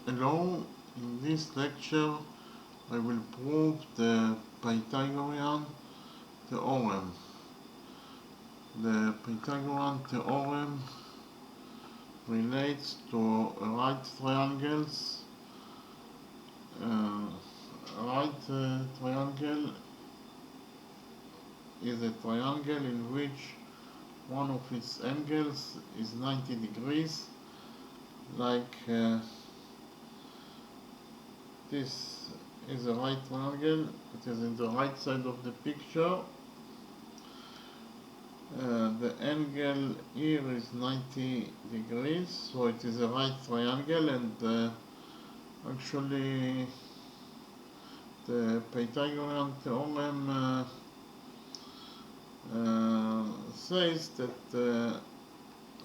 Hello, in this lecture I will prove the Pythagorean theorem. The Pythagorean theorem relates to right triangles. Triangle is a triangle in which one of its angles is 90 degrees, like this is a right triangle. It is in the right side of the picture. The angle here is 90 degrees, so it is a right triangle, and actually the Pythagorean theorem says that the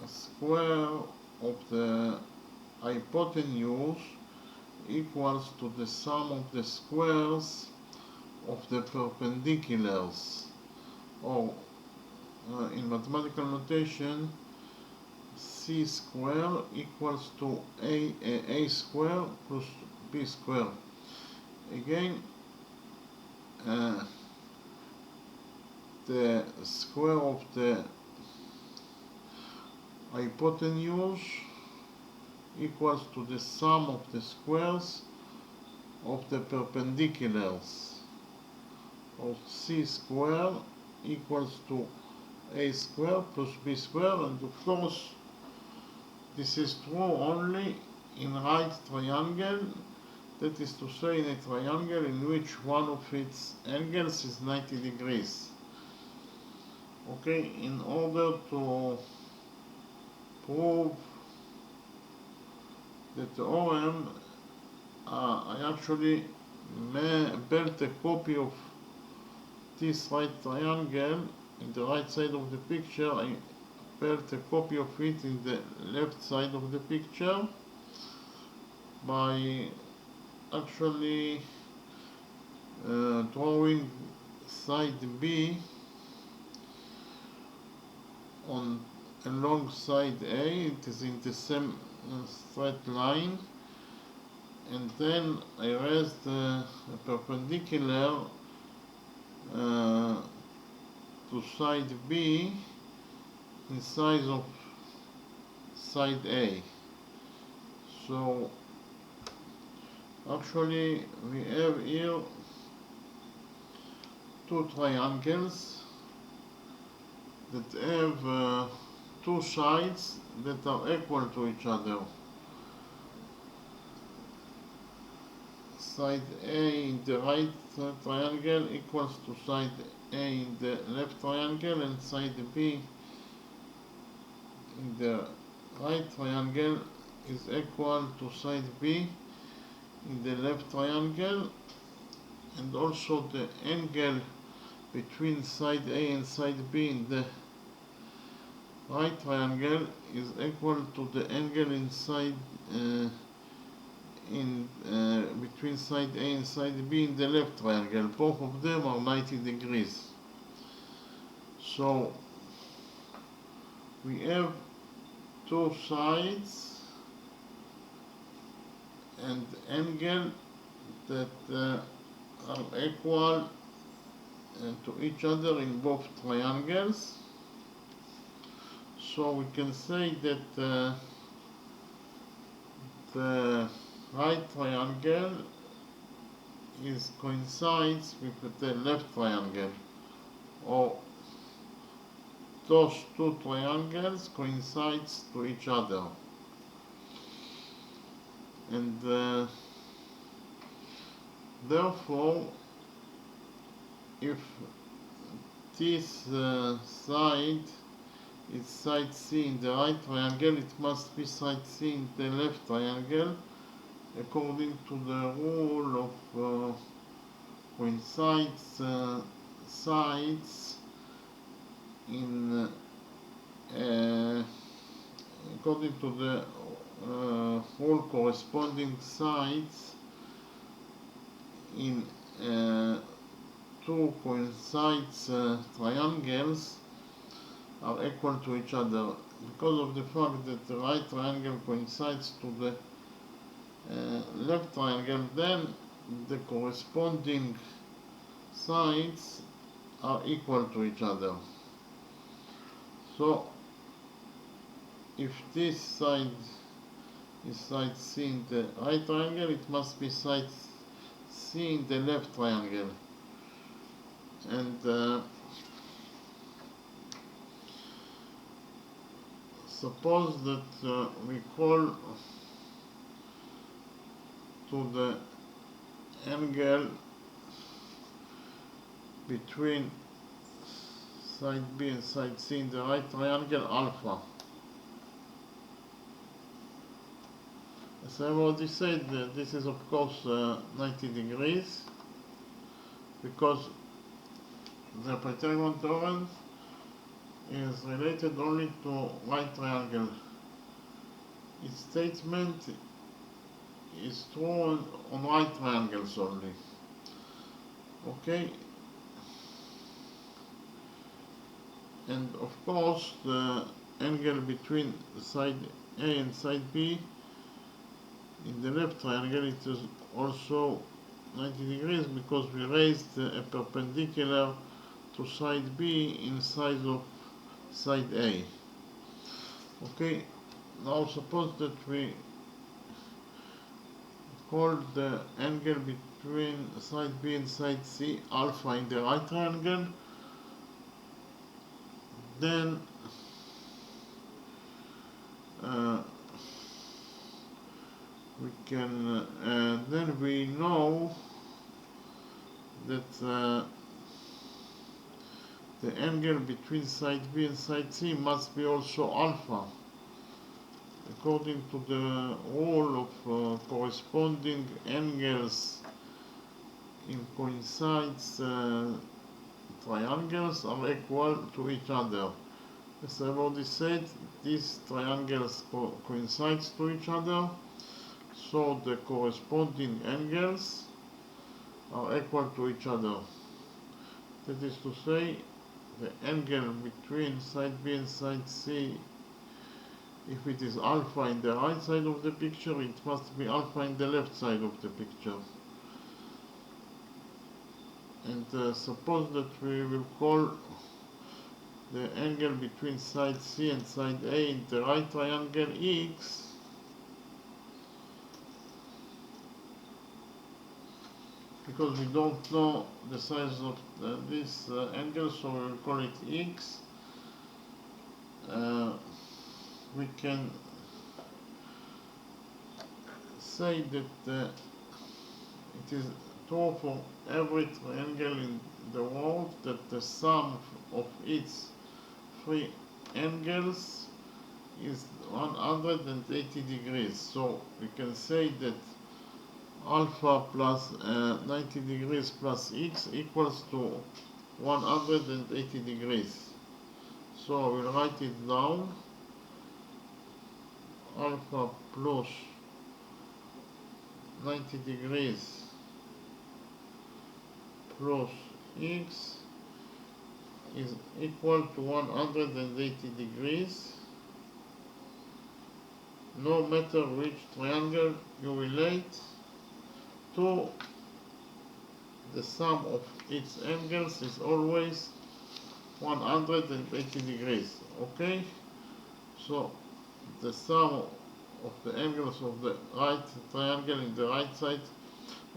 square of the hypotenuse equals to the sum of the squares of the perpendiculars, or in mathematical notation, c square equals to a square plus b square. Again, the square of the hypotenuse equals to the sum of the squares of the perpendiculars, or c square equals to a square plus b square, and of course this is true only in right triangle, that is to say in a triangle in which one of its angles is 90 degrees. Okay, in order to prove the theorem, I actually built a copy of this right triangle in the right side of the picture. I built a copy of it in the left side of the picture by actually drawing side B along side A. It is in the same straight line, and then I raised a perpendicular to side B in size of side A. So actually we have here two triangles that have two sides that are equal to each other. Side A in the right triangle equals to side A in the left triangle, and side B in the right triangle is equal to side B in the left triangle, and also the angle between side A and side B in the right triangle is equal to the angle inside between side A and side B in the left triangle. Both of them are 90 degrees. So we have two sides and angle that are equal to each other in both triangles. So we can say that the right triangle coincides with the left triangle, or those two triangles coincides to each other. And therefore, if this side is side C in the right triangle, it must be side C in the left triangle, according to the rule of coincides sides in according to the rule corresponding sides in two coincides triangles are equal to each other, because of the fact that the right triangle coincides to the left triangle, then the corresponding sides are equal to each other. So if this side is side C in the right triangle, it must be side C in the left triangle. And suppose that we call to the angle between side B and side C in the right triangle alpha. As I already said, this is of course 90 degrees, because the Pythagorean theorem is related only to right triangle. Its statement is true on right triangles only. Okay? And of course the angle between side A and side B in the left triangle, it is also 90 degrees, because we raised a perpendicular to side B in side of side A. Okay, now suppose that we call the angle between side B and side C alpha in the right triangle, then then we know that the angle between side B and side C must be also alpha, according to the rule of corresponding angles in coincides triangles are equal to each other. As I've already said, these triangles coincide to each other, so the corresponding angles are equal to each other. That is to say, the angle between side B and side C, if it is alpha in the right side of the picture, it must be alpha in the left side of the picture. And suppose that we will call the angle between side C and side A in the right triangle X, because we don't know the size of this angle, so we will call it X. We can say that it is true for every triangle in the world that the sum of its three angles is 180 degrees. So we can say that alpha plus 90 degrees plus x equals to 180 degrees. So I will write it down. Alpha plus 90 degrees plus x is equal to 180 degrees, no matter which triangle you relate to. The sum of its angles is always 180 degrees. Okay, so the sum of the angles of the right triangle in the right side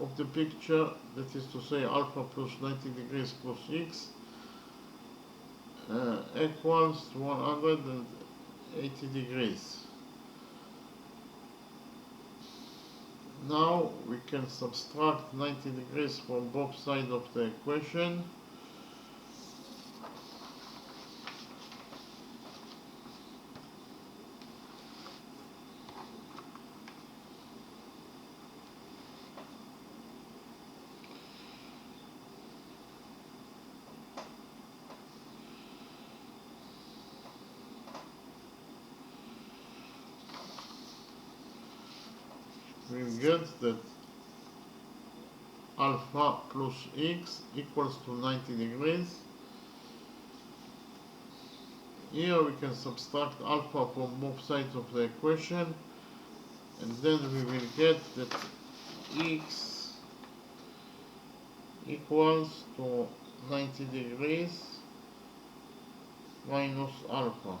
of the picture, that is to say alpha plus 90 degrees plus x, equals to 180 degrees. Now we can subtract 90 degrees from both sides of the equation. We get that alpha plus x equals to 90 degrees. Here we can subtract alpha from both sides of the equation, and then we will get that x equals to 90 degrees minus alpha.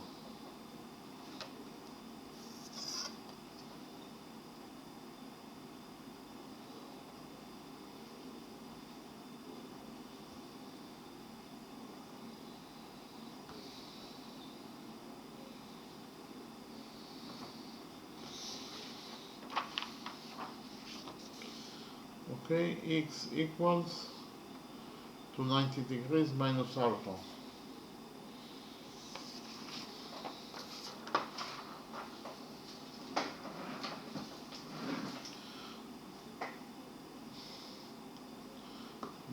Okay, x equals to 90 degrees minus alpha.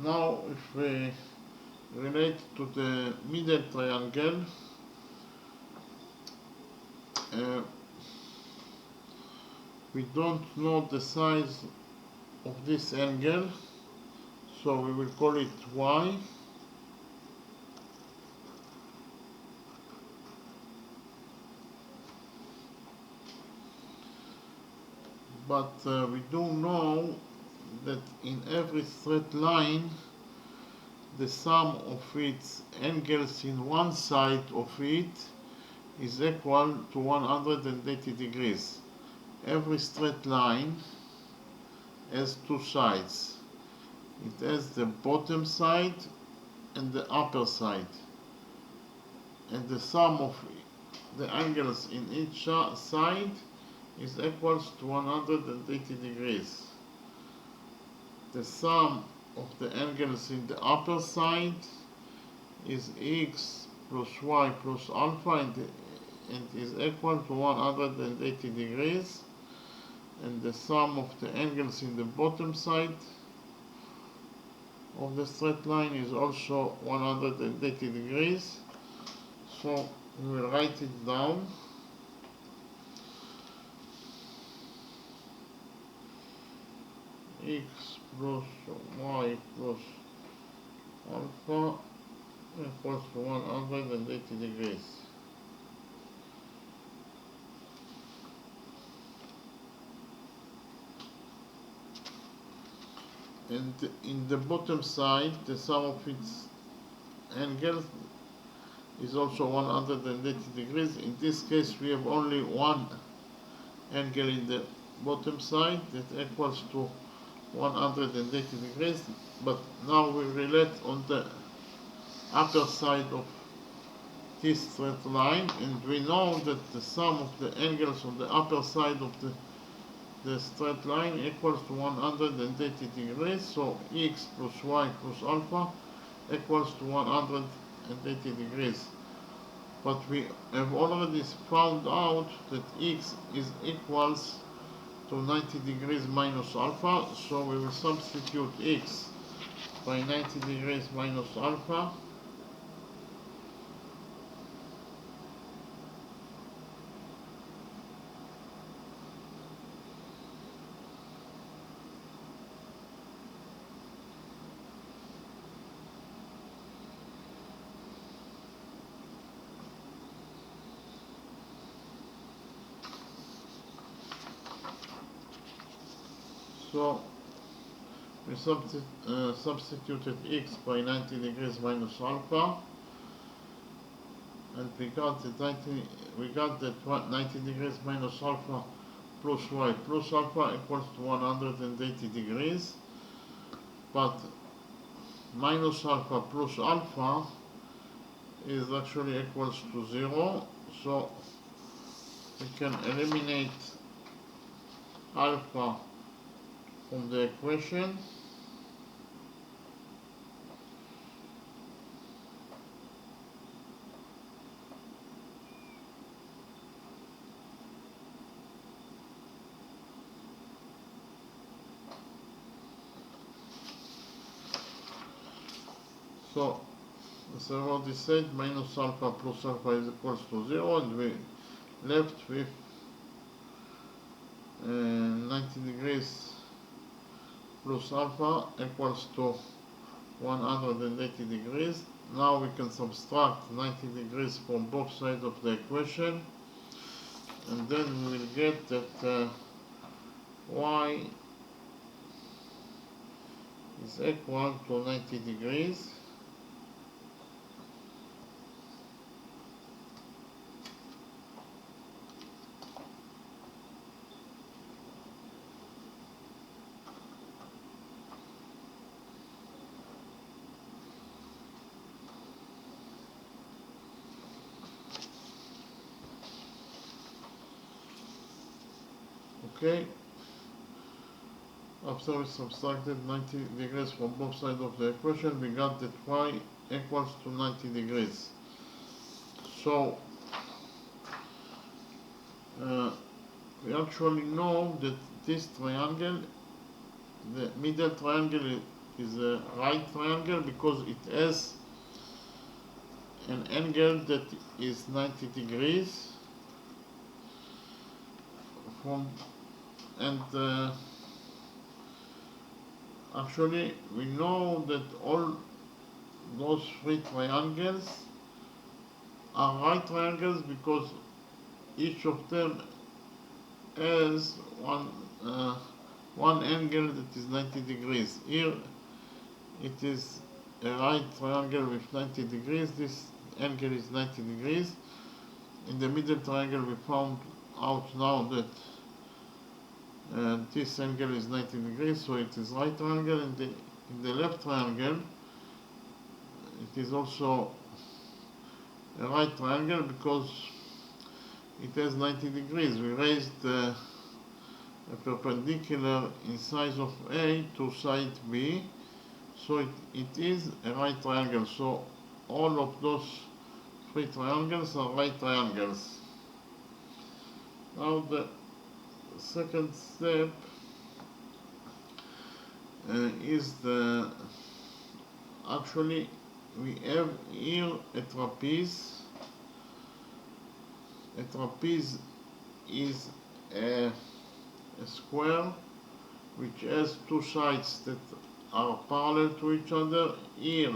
Now if we relate to the middle triangle, we don't know the size of this angle, so we will call it y. But we do know that in every straight line the sum of its angles in one side of it is equal to 180 degrees. Every straight line has two sides. It has the bottom side and the upper side, and the sum of the angles in each side is equals to 180 degrees. The sum of the angles in the upper side is x plus y plus alpha, and is equal to 180 degrees, and the sum of the angles in the bottom side of the straight line is also 180 degrees. So we will write it down. X plus y plus alpha equals to 180 degrees. And in the bottom side, the sum of its angles is also 180 degrees. In this case, we have only one angle in the bottom side that equals to 180 degrees, but now we relate on the upper side of this straight line, and we know that the sum of the angles on the upper side of the straight line equals to 180 degrees, so x plus y plus alpha equals to 180 degrees. But we have already found out that x is equals to 90 degrees minus alpha, so we will substitute x by 90 degrees minus alpha. So we substituted x by 90 degrees minus alpha, and we got that 90 degrees minus alpha plus y plus alpha equals to 180 degrees. But minus alpha plus alpha is actually equals to 0, so we can eliminate alpha from the equation. So, as I already said, minus alpha plus alpha is equals to 0, and we left with 90 degrees plus alpha equals to 180 degrees. Now we can subtract 90 degrees from both sides of the equation, and then we will get that y is equal to 90 degrees. Okay, after we subtracted 90 degrees from both sides of the equation, we got that y equals to 90 degrees. So we actually know that this triangle, the middle triangle, is a right triangle because it has an angle that is 90 degrees from, and actually we know that all those three triangles are right triangles because each of them has one angle that is 90 degrees. Here it is a right triangle with 90 degrees. This angle is 90 degrees. In the middle triangle we found out now that this angle is 90 degrees, so it is right triangle. In the left triangle it is also a right triangle because it has 90 degrees. We raised a perpendicular in size of A to side B, so it is a right triangle. So all of those three triangles are right triangles. Now the second step is actually we have here a trapeze. A trapeze is a square which has two sides that are parallel to each other. Here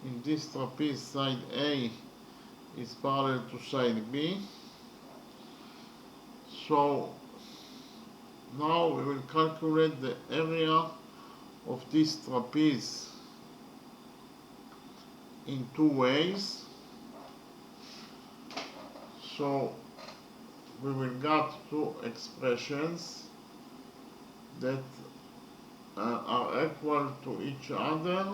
in this trapeze, side A is parallel to side B. So now we will calculate the area of this trapeze in two ways. So we will get two expressions that are equal to each other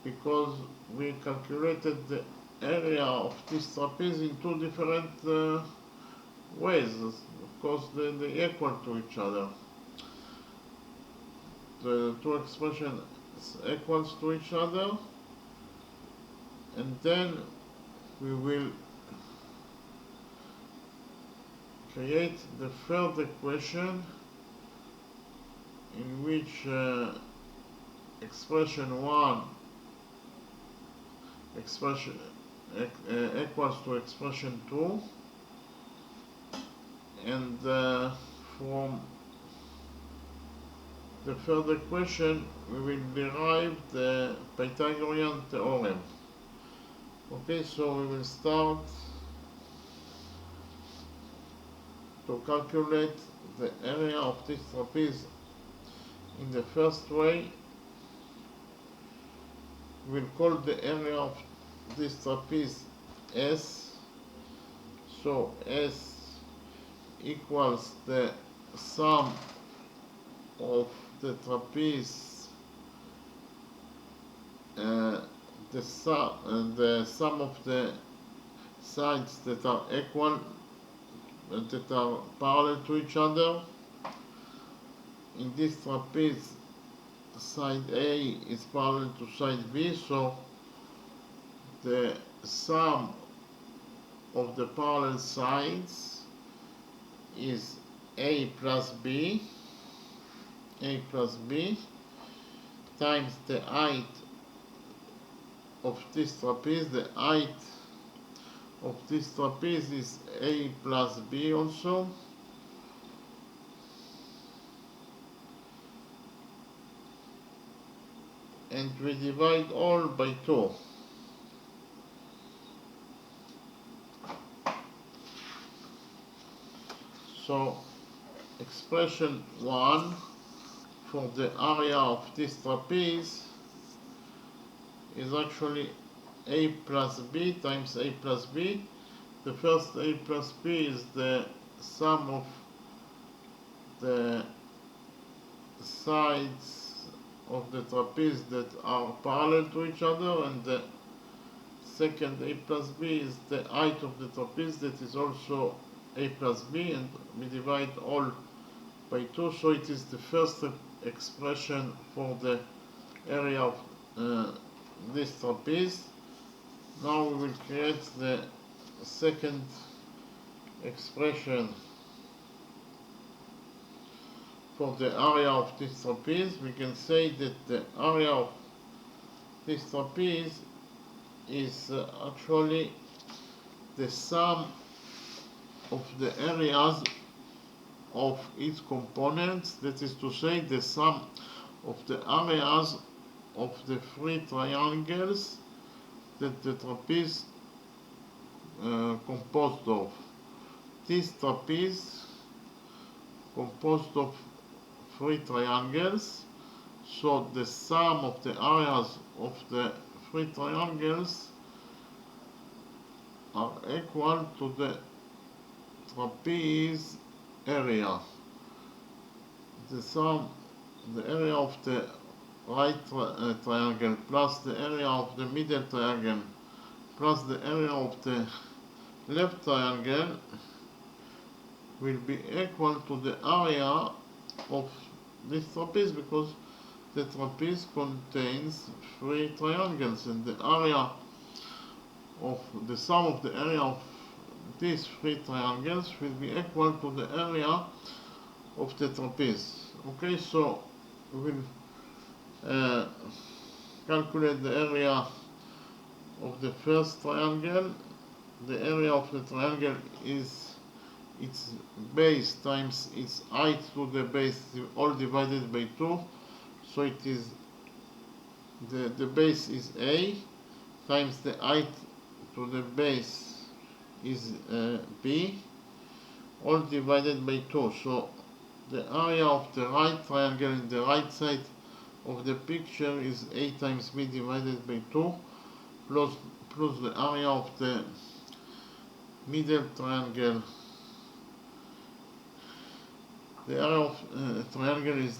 because we calculated the area of this trapeze in two different ways. Of course, they equal to each other. The two expressions equals to each other, and then we will create the third equation in which expression 1 equals to expression 2, and from the third equation we will derive the Pythagorean theorem. Okay, so we will start to calculate the area of this trapeze. In the first way, we'll call the area of this trapeze S. So S equals the sum of the trapeze, the sum of the sides that are equal, that are parallel to each other. In this trapeze, side A is parallel to side B, so the sum of the parallel sides is A plus B times the height of this trapeze. The height of this trapeze is A plus B also. And we divide all by 2. So expression 1 for the area of this trapeze is actually a plus b times a plus b. The first a plus b is the sum of the sides of the trapeze that are parallel to each other, and the second a plus b is the height of the trapeze that is also a plus b, and we divide all by 2, so it is the first expression for the area of this trapeze. Now we will create the second expression for the area of this trapeze. We can say that the area of this trapeze is actually the sum of the areas of its components, that is to say, the sum of the areas of the three triangles that the trapeze composed of. This trapeze composed of three triangles, so the sum of the areas of the three triangles are equal to the trapeze area. The area of the right triangle plus the area of the middle triangle plus the area of the left triangle will be equal to the area of this trapeze, because the trapeze contains three triangles, and the area of the sum of the area of these three triangles will be equal to the area of the trapeze. Okay, so we will calculate the area of the first triangle. The area of the triangle is its base times its height to the base, all divided by 2. So it is the base is a times the height to the base is b, all divided by 2. So the area of the right triangle in the right side of the picture is a times b divided by 2 plus the area of the middle triangle. The area of triangle is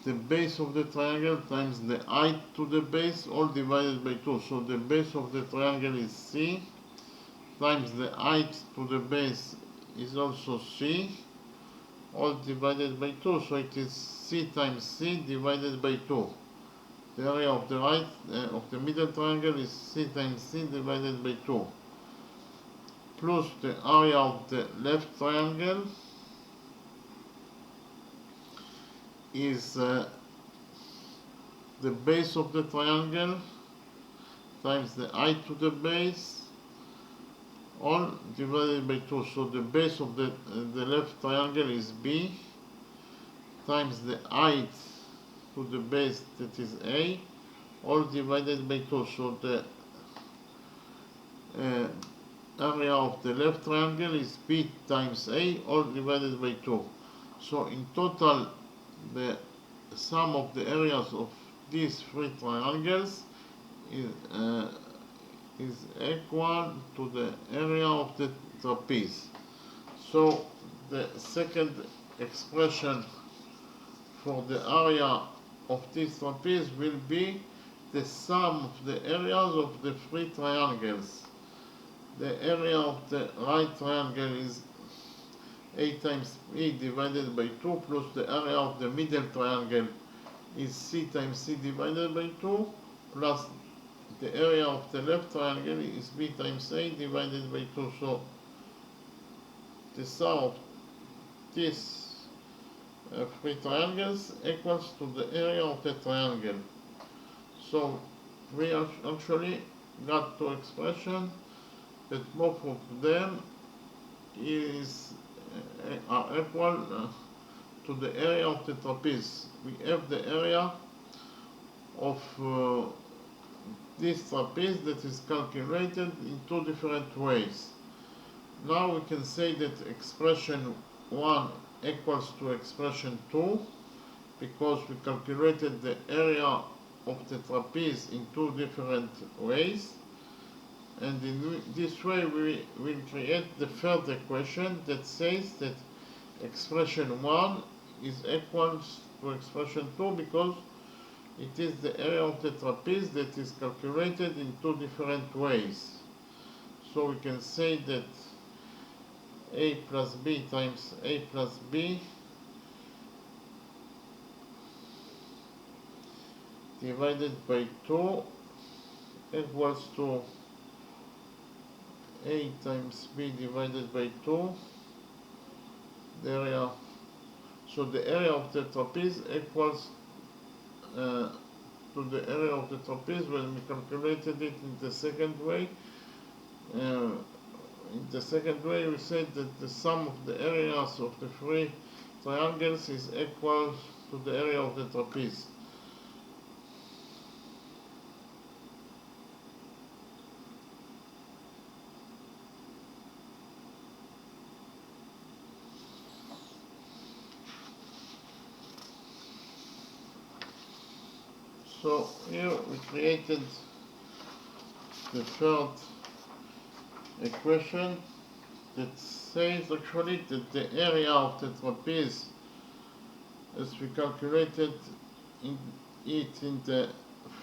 the base of the triangle times the height to the base, all divided by 2. So the base of the triangle is c times the height to the base is also c, all divided by 2. So it is c times c divided by 2. The area of the right of the middle triangle is c times c divided by 2 plus the area of the left triangle is the base of the triangle times the height to the base, all divided by 2. So the base of the left triangle is b times the height to the base, that is a, all divided by 2. So the area of the left triangle is b times a, all divided by 2. So in total, the sum of the areas of these three triangles is equal to the area of the trapeze. So the second expression for the area of this trapeze will be the sum of the areas of the three triangles. The area of the right triangle is a times b divided by 2 plus the area of the middle triangle is c times c divided by 2 plus the area of the left triangle is b times a divided by 2. So the sum of these three triangles equals to the area of the triangle. So we actually got two expressions that both of them are equal to the area of the trapeze. We have the area of this trapeze that is calculated in two different ways. Now we can say that expression 1 equals to expression 2, because we calculated the area of the trapeze in two different ways. And in this way we will create the third equation that says that expression 1 is equals to expression 2 because it is the area of the trapeze that is calculated in two different ways. So we can say that a plus b times a plus b divided by 2 equals to a times b divided by 2, the area. So the area of the trapeze equals to the area of the trapeze when we calculated it in the second way. In the second way we said that the sum of the areas of the three triangles is equal to the area of the trapeze. So here we created the third equation that says actually that the area of the trapeze, as we calculated it in the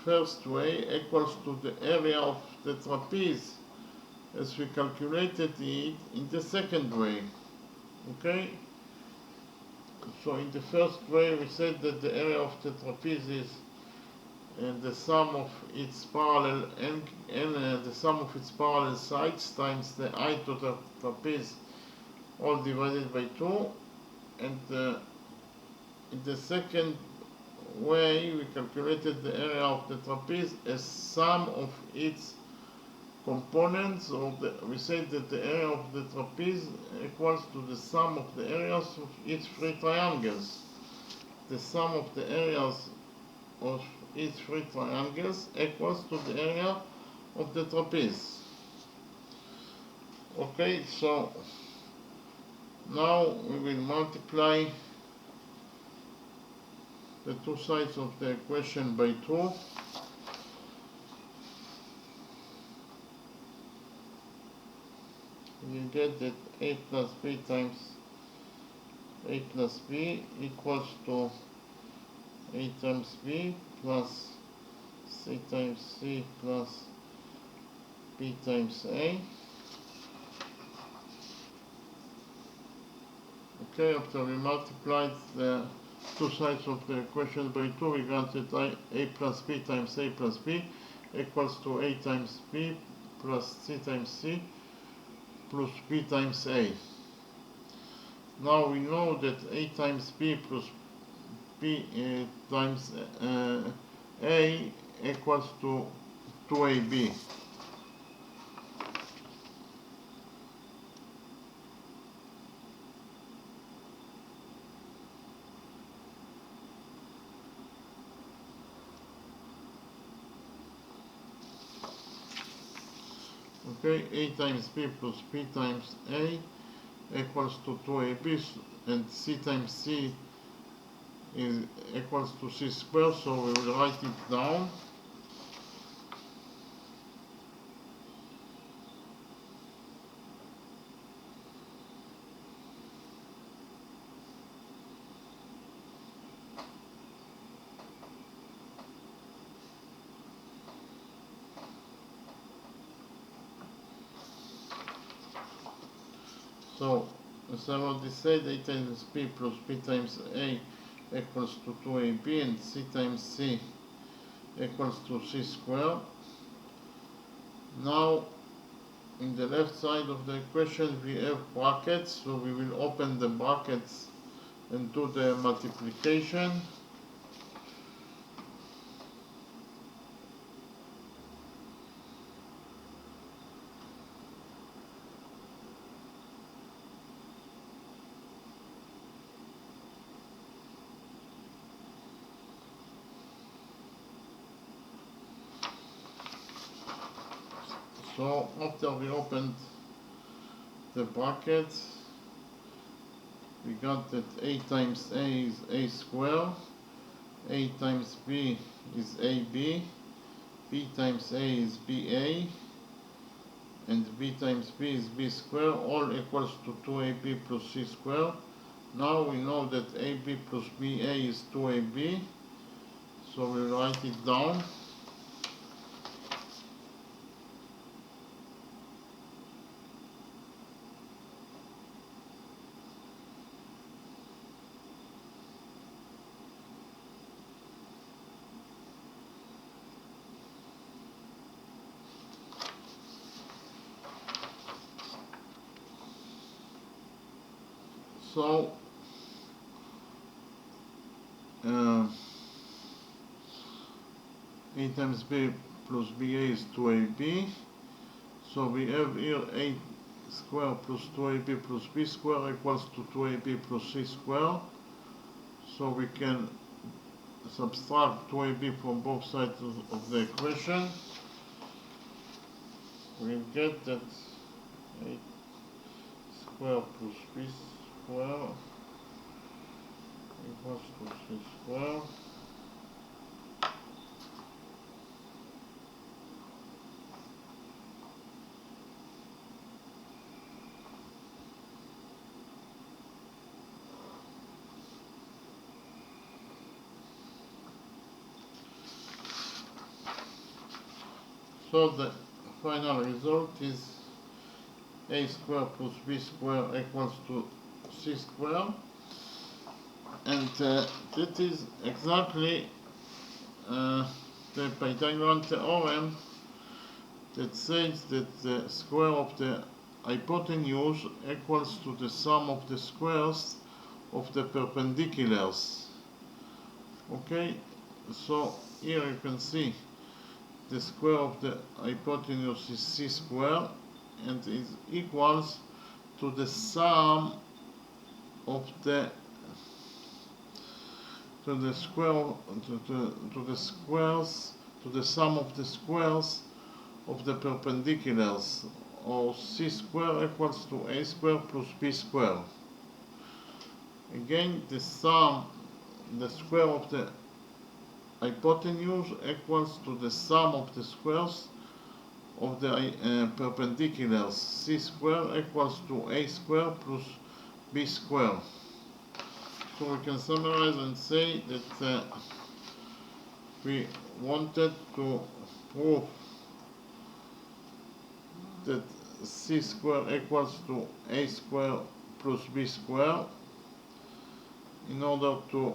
first way, equals to the area of the trapeze as we calculated it in the second way. Okay? So in the first way we said that the area of the trapeze is the sum of its parallel and the sum of its parallel sides times the height of the trapeze, all divided by 2. And in the second way we calculated the area of the trapeze as sum of its components, or we said that the area of the trapeze equals to the sum of the areas of its three triangles. The sum of the areas of its three triangles equals to the area of the trapeze. Okay, so now we will multiply the two sides of the equation by 2. You get that a plus b times a plus b equals to a times b plus c times c plus b times a. Okay, after we multiplied the two sides of the equation by 2, we got that a plus b times a plus b equals to a times b plus c times c plus b times a. Now we know that a times b plus b times a equals to 2ab. Okay, a times b plus b times a equals to 2ab, and c times c is equals to c squared, so we will write it down. So, as I already said, a times b plus b times a equals to 2ab, and c times c equals to c squared. Now, in the left side of the equation we have brackets, so we will open the brackets and do the multiplication. So after we opened the brackets, we got that a times a is a square, a times b is ab, b times a is ba, and b times b is b square, all equals to 2ab plus c square. Now we know that ab plus ba is 2ab, so we write it down. So a times b plus ba is 2ab. So we have here a square plus 2ab plus b square equals to 2ab plus c square. So we can subtract 2ab from both sides of the equation. We get that a square plus b square equals to c square. So the final result is a square plus b square equals to c square, and that is exactly the Pythagorean theorem that says that the square of the hypotenuse equals to the sum of the squares of the perpendiculars. Okay, so here you can see the square of the hypotenuse is c square, and is equals to the sum of the sum of the squares of the perpendiculars, or c square equals to a square plus b square. Again, the square of the hypotenuse equals to the sum of the squares of the perpendiculars. C square equals to a square plus b square. So we can summarize and say that we wanted to prove that c square equals to a square plus b square in order to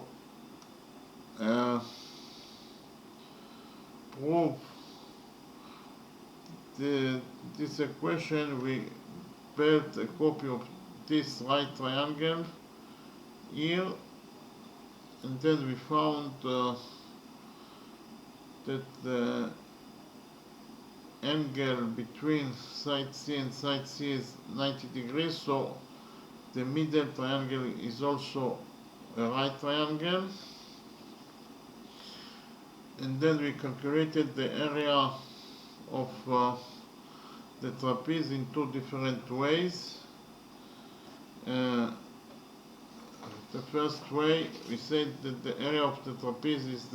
prove this equation. We built a copy of this right triangle here, and then we found that the angle between side C and side C is 90 degrees, so the middle triangle is also a right triangle. And then we calculated the area of the trapeze in two different ways. The first way, we said that the area of the trapeze is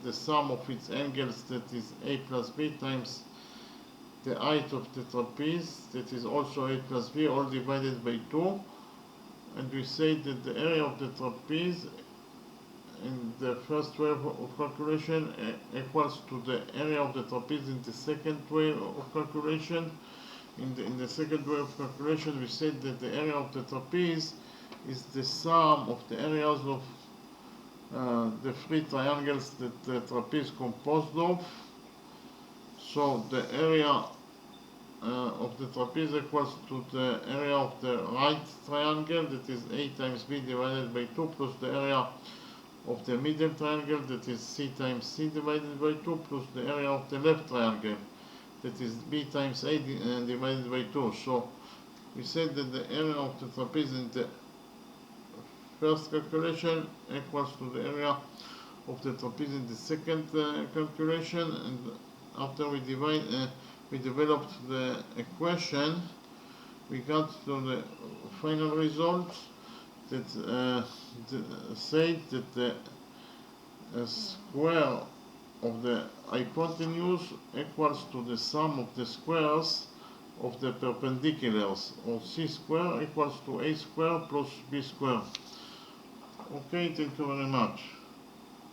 the sum of its angles, that is a plus b, times the height of the trapeze, that is also a plus b, all divided by 2. And we say that the area of the trapeze in the first way of calculation equals to the area of the trapeze in the second way of calculation. In the second way of calculation, we said that the area of the trapeze is the sum of the areas of the three triangles that the trapeze composed of. So the area of the trapeze equals to the area of the right triangle, that is a times b divided by 2, plus the area of the middle triangle, that is c times c divided by 2, plus the area of the left triangle, that is b times a divided by 2. So we said that the area of the trapeze in the first calculation equals to the area of the trapeze in the second calculation, and after we developed the equation, we got to the final result say that the square of the hypotenuse equals to the sum of the squares of the perpendiculars, or c square equals to a square plus b square. Okay, thank you very much.